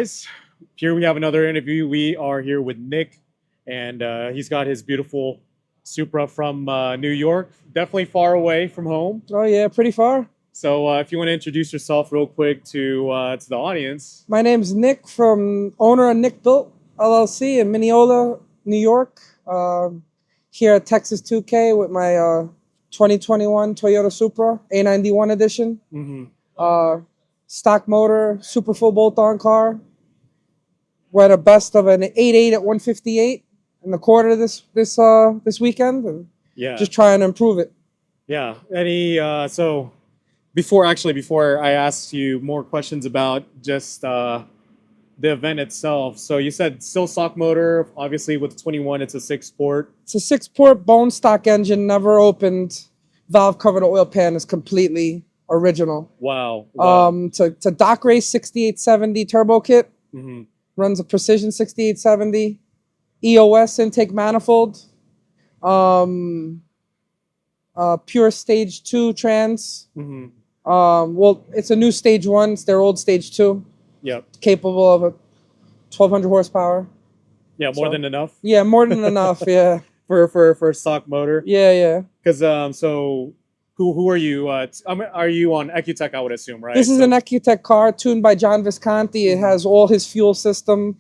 guys, here we have another interview. We are here with Nick, and he's got his beautiful Supra from New York, definitely far away from home. Oh yeah, pretty far. So if you want to introduce yourself real quick to the audience. My name's Nick, from owner of Nick Built LLC in Mineola, New York. Here at Texas 2K with my 2021 Toyota Supra A91 edition. Stock motor, super full bolt-on car. We're at a best of an 8.8 at 158 in the quarter this weekend, and just trying to improve it. Yeah. So before I ask you more questions about just the event itself, so you said still stock motor. Obviously, with 21, it's a 6-port. It's a 6-port bone stock engine, never opened. Valve covered oil pan is completely original. Wow. It's a Dock Race 6870 turbo kit. Runs a Precision 6870. EOS intake manifold. Pure stage 2 trans. Well, it's a new stage 1. It's their old stage 2. Yep. Capable of a 1,200 horsepower. Yeah, more than enough. Yeah, more than enough. Yeah. For a stock motor. Yeah. Because so who are you? Are you on Ecutech? I would assume, right? This is an Ecutech car tuned by John Visconti. It has all his fuel system,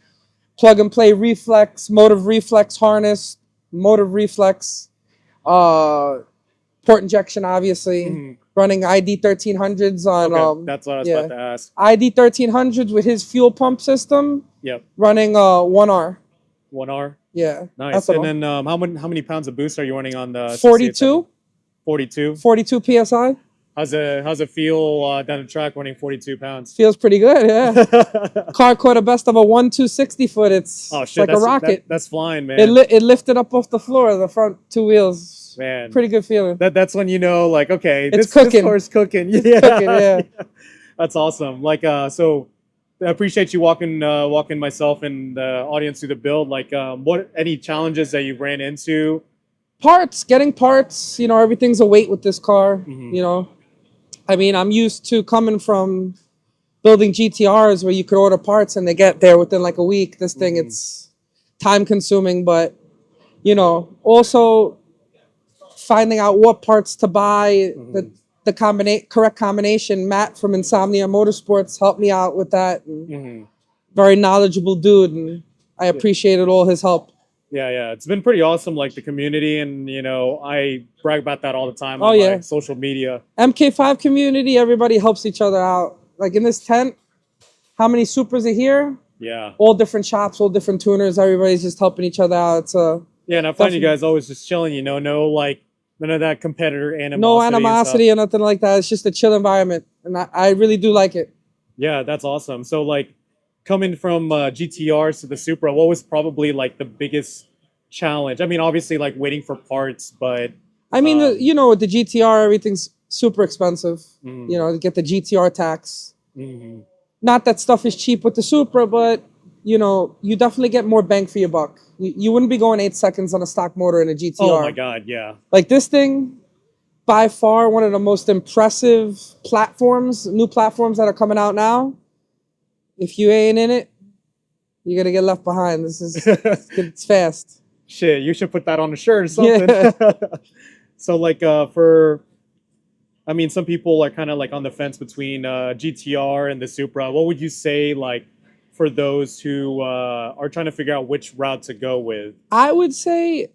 plug and play reflex, motive reflex harness, motive reflex, port injection, obviously. Running ID 1300s on. Okay. That's what I was about to ask. ID 1300s with his fuel pump system. Yep. Running 1R. 1R. Yeah. Nice. And then how many pounds of boost are you running on the 42? 42. 42 psi. How's it feel down the track running 42 pounds? Feels pretty good, yeah. Car caught a best of a 1/260 foot. It's like a rocket. That's flying, man. It lifted up off the floor, the front 2 wheels. Man, pretty good feeling. That's when you know, like, okay, this car's cooking. It's cooking, yeah. That's awesome. Like, so I appreciate you walking myself and the audience through the build. Like, any challenges that you've ran into? Getting parts. You know, everything's a weight with this car. You know, I mean, I'm used to coming from building GTRs where you could order parts and they get there within like a week. This thing, it's time consuming, but you know, also finding out what parts to buy, the correct combination. Matt from Insomnia Motorsports helped me out with that. Very knowledgeable dude, and I appreciated all his help. Yeah, it's been pretty awesome, like the community, and you know, I brag about that all the time on my social media. MK5 community, everybody helps each other out. Like in this tent, how many Supras are here? Yeah. All different shops, all different tuners, everybody's just helping each other out. It's yeah, and I find you guys always just chilling, you know, none of that competitor animosity. No animosity or nothing like that. It's just a chill environment, and I really do like it. Yeah, that's awesome. So like, coming from GTRs to the Supra, what was probably like the biggest challenge? I mean, obviously like waiting for parts, but I mean, you know, with the GTR, everything's super expensive. You know, to get the GTR tax. Not that stuff is cheap with the Supra, but you know, you definitely get more bang for your buck. You wouldn't be going 8 seconds on a stock motor in a GTR. Oh my God, yeah. Like this thing, by far one of the most impressive new platforms that are coming out now. If you ain't in it, you're gonna get left behind. It's fast. Shit, you should put that on a shirt or something. Yeah. So like I mean, some people are kind of like on the fence between GTR and the Supra. What would you say, like, for those who are trying to figure out which route to go with? I would say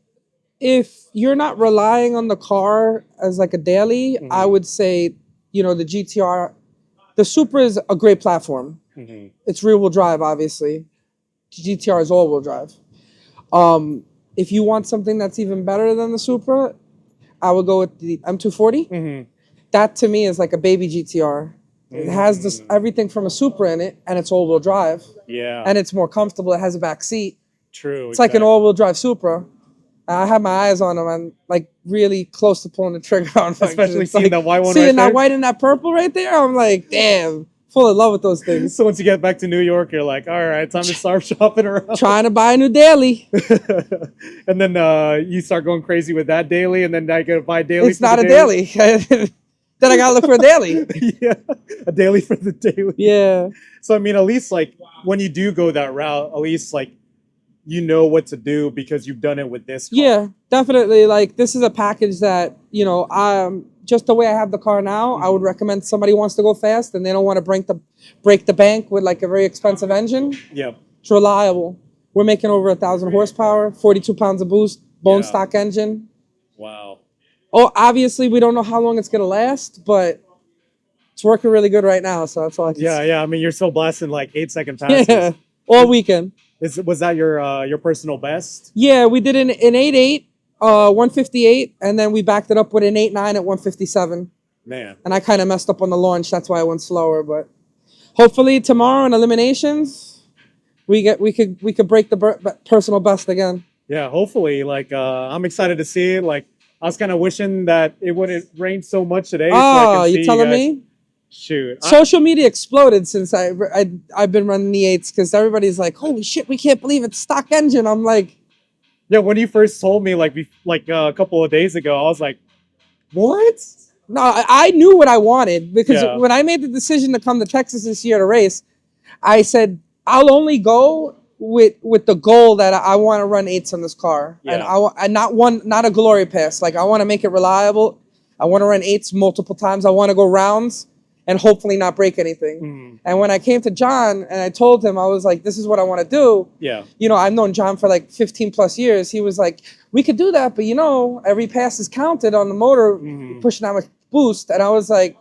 if you're not relying on the car as like a daily, I would say, you know, the GTR, the Supra is a great platform. It's rear-wheel drive, obviously. GTR is all-wheel drive. If you want something that's even better than the Supra, I would go with the M240. That, to me, is like a baby GTR. It has everything from a Supra in it, and it's all-wheel drive. Yeah. And it's more comfortable. It has a back seat. True. It's like an all-wheel drive Supra. I have my eyes on them. I'm like really close to pulling the trigger on. Especially seeing that white one. Seeing that white and that purple right there, I'm like, damn. Full of love with those things. So once you get back to New York, you're like, all right, time to start shopping around. Trying to buy a new daily. And then you start going crazy with that daily, and then I got to buy daily. It's not a daily. Then I gotta look for a daily. Yeah, a daily for the daily. Yeah. So I mean, at least like when you do go that route, at least like you know what to do because you've done it with this car. Yeah, definitely. Like this is a package that, you know, just the way I have the car now, I would recommend somebody wants to go fast and they don't want to break the bank with like a very expensive engine. Yeah. It's reliable. We're making over 1,000 horsepower, 42 pounds of boost, bone Yeah. stock engine. Wow. Oh, obviously we don't know how long it's gonna last, but it's working really good right now. So that's all I can say. Yeah. I mean, you're still blasting like 8-second passes. Yeah, all weekend. Was that your personal best? Yeah, we did an 8.8, 158, and then we backed it up with an 8.9 at 157. Man. And I kind of messed up on the launch. That's why I went slower. But hopefully tomorrow in eliminations, we could break the personal best again. Yeah, hopefully. Like I'm excited to see it. Like I was kind of wishing that it wouldn't rain so much today. So I Oh, could see you telling guys. me? Shoot. Social media exploded since I've been running the 8s because everybody's like, holy shit, we can't believe it's stock engine. I'm like, Yeah, when you first told me like a couple of days ago, I was like, what? no, I knew what I wanted because Yeah. when I made the decision to come to Texas this year to race, I said I'll only go with the goal that I want to run 8s on this car, and Yeah. and not a glory pass. Like I want to make it reliable. I want to run 8s multiple times. I want to go rounds and hopefully not break anything. Mhm. And when I came to John and I told him, I was like, this is what I want to do. Yeah. You know, I've known John for like 15 plus years. He was like, we could do that, but you know, every pass is counted on the motor pushing out a boost. And I was like,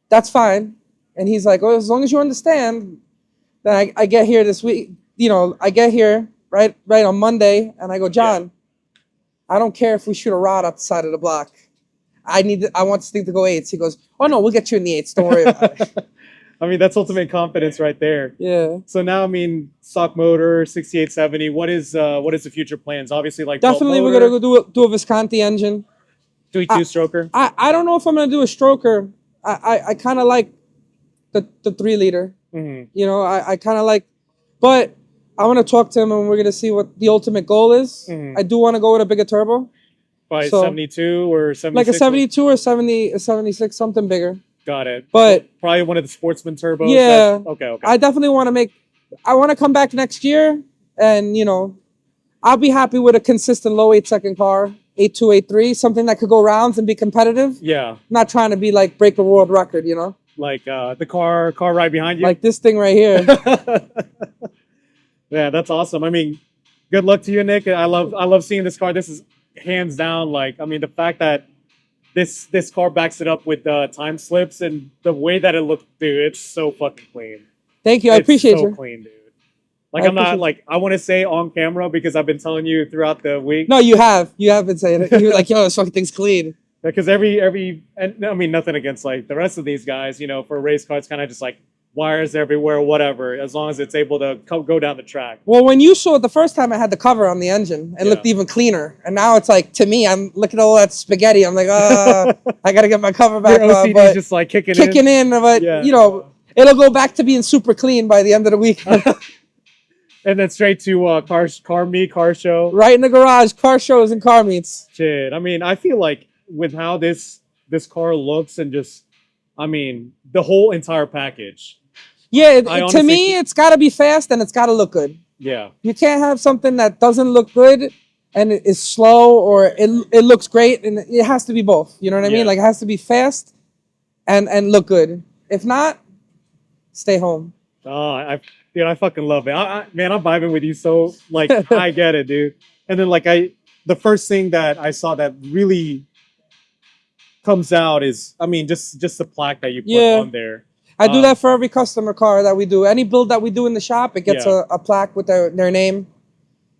that's fine. And he's like, well, as long as you understand, then I get here this week. You know, I get here right on Monday, and I go, John, I don't care if we shoot a rod up the side of the block. I want this thing to go 8s. He goes, oh no, we'll get you in the 8s. Don't worry about it. I mean, that's ultimate confidence right there. Yeah. So now, I mean, stock motor, 6870. What is the future plans? Obviously, like Definitely, we're gonna go do a Visconti engine. do a two-stroker. I don't know if I'm gonna do a stroker. I kind of like the 3-liter. Mm-hmm. You know, I kind of like, but I want to talk to him and we're gonna see what the ultimate goal is. Mhm. I do want to go with a bigger turbo, By So, 72 or 76? like a 72 or 70, a 76, something bigger. Got it. But Probably one of the sportsman turbos. Yeah. Okay. I definitely want to I want to come back next year, and you know, I'll be happy with a consistent low 8-second car, 8.2, 8.3, something that could go rounds and be competitive. Yeah. Not trying to be like break a world record, you know, Like the car right behind you. like this thing right here. Yeah, that's awesome. I mean, good luck to you, Nick. I love seeing this car. This is hands down, like, I mean, the fact that this car backs it up with time slips and the way that it looks, dude, it's so fucking clean. Thank you. I appreciate so you. clean, dude. Like, I'm not like, I want to say on camera because I've been telling you throughout the week. No, you have been saying it. You're like, yo, this fucking thing's clean. Because every and I mean, nothing against like the rest of these guys, you know, for a race car, it's kind of just like wires everywhere, whatever, as long as it's able to go down the track. Well, when you saw it the first time, I had the cover on the engine. It looked even cleaner. And now it's like, to me, I'm looking at all that spaghetti. I'm like, I got to get my cover back Your on. OCD's But just like kicking in, but, Yeah. you know, it'll go back to being super clean by the end of the week. And then straight to car show. Right in the garage, car shows and car meets. Shit. I mean, I feel like with how this car looks and just, I mean, the whole entire package. Yeah, I to honestly me, it's got to be fast and it's got to look good. Yeah. You can't have something that doesn't look good and it is slow, or it looks great, and it has to be both. You know what I mean? Like, it has to be fast and look good. If not, stay home. Oh, I fucking love it. Man, I'm vibing with you so, like, I get it, dude. And then, like, the first thing that I saw that really comes out is, I mean, just the plaque that you put on there. I do that for every customer car that we do. Any build that we do in the shop, it gets a plaque with their name.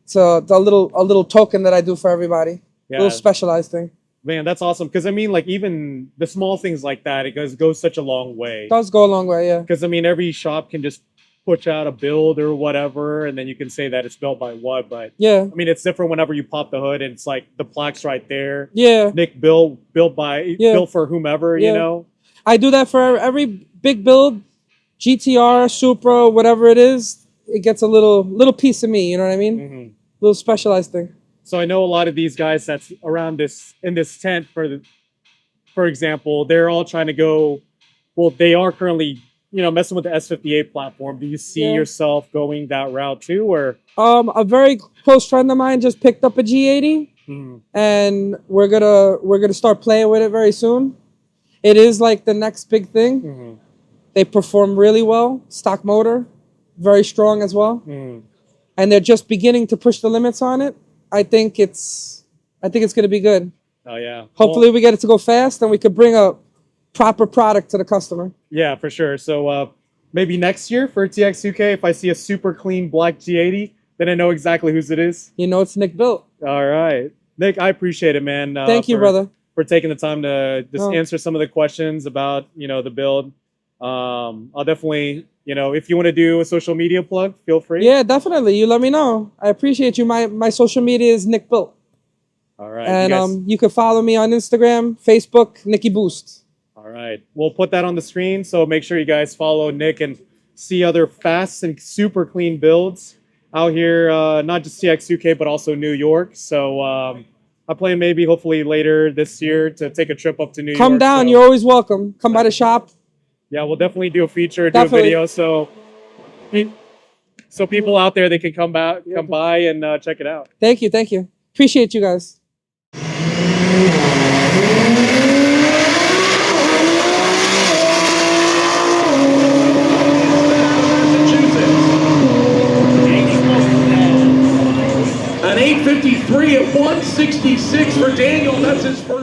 It's a little token that I do for everybody. Yeah. A little specialized thing. Man, that's awesome. Because, I mean, like, even the small things like that, it goes such a long way. It does go a long way, yeah. Because, I mean, every shop can just push out a build or whatever, and then you can say that it's built by what. But, yeah, I mean, it's different whenever you pop the hood, and it's like the plaque's right there. Yeah. Nick built for whomever, you know? I do that for every big build, GTR, Supra, whatever it is. It gets a little piece of me, you know what I mean? Mm-hmm. Little specialized thing. So I know a lot of these guys that's around in this tent for for example, they're all trying to go. Well, they are currently, messing with the S58 platform. Do you see Yeah. yourself going that route too, or? A very close friend of mine just picked up a G80, and we're gonna start playing with it very soon. It is like the next big thing. They perform really well. Stock motor, very strong as well, and they're just beginning to push the limits on it. I think it's gonna be good. Oh yeah. Hopefully, we get it to go fast, and we could bring a proper product to the customer. Yeah, for sure. So maybe next year for TX2K, if I see a super clean black G80, then I know exactly whose it is. You know, it's Nick built. All right, Nick, I appreciate it, man. Thank you, brother, for taking the time to just answer some of the questions about the build. I'll definitely, if you want to do a social media plug, feel free. Yeah, definitely. You let me know. I appreciate you. My social media is Nick Built. All right. And you can follow me on Instagram, Facebook, Nicky Boost. All right. We'll put that on the screen, so make sure you guys follow Nick and see other fast and super clean builds out here, not just TX2K, but also New York. So I plan maybe hopefully later this year to take a trip up to New York. Come down. You're always welcome. Come by the shop. Yeah, we'll definitely do a feature, do a video. So people out there, they can come by and check it out. Thank you. Thank you. Appreciate you guys. An 8:53 at 1:66 for Daniel. That's his first.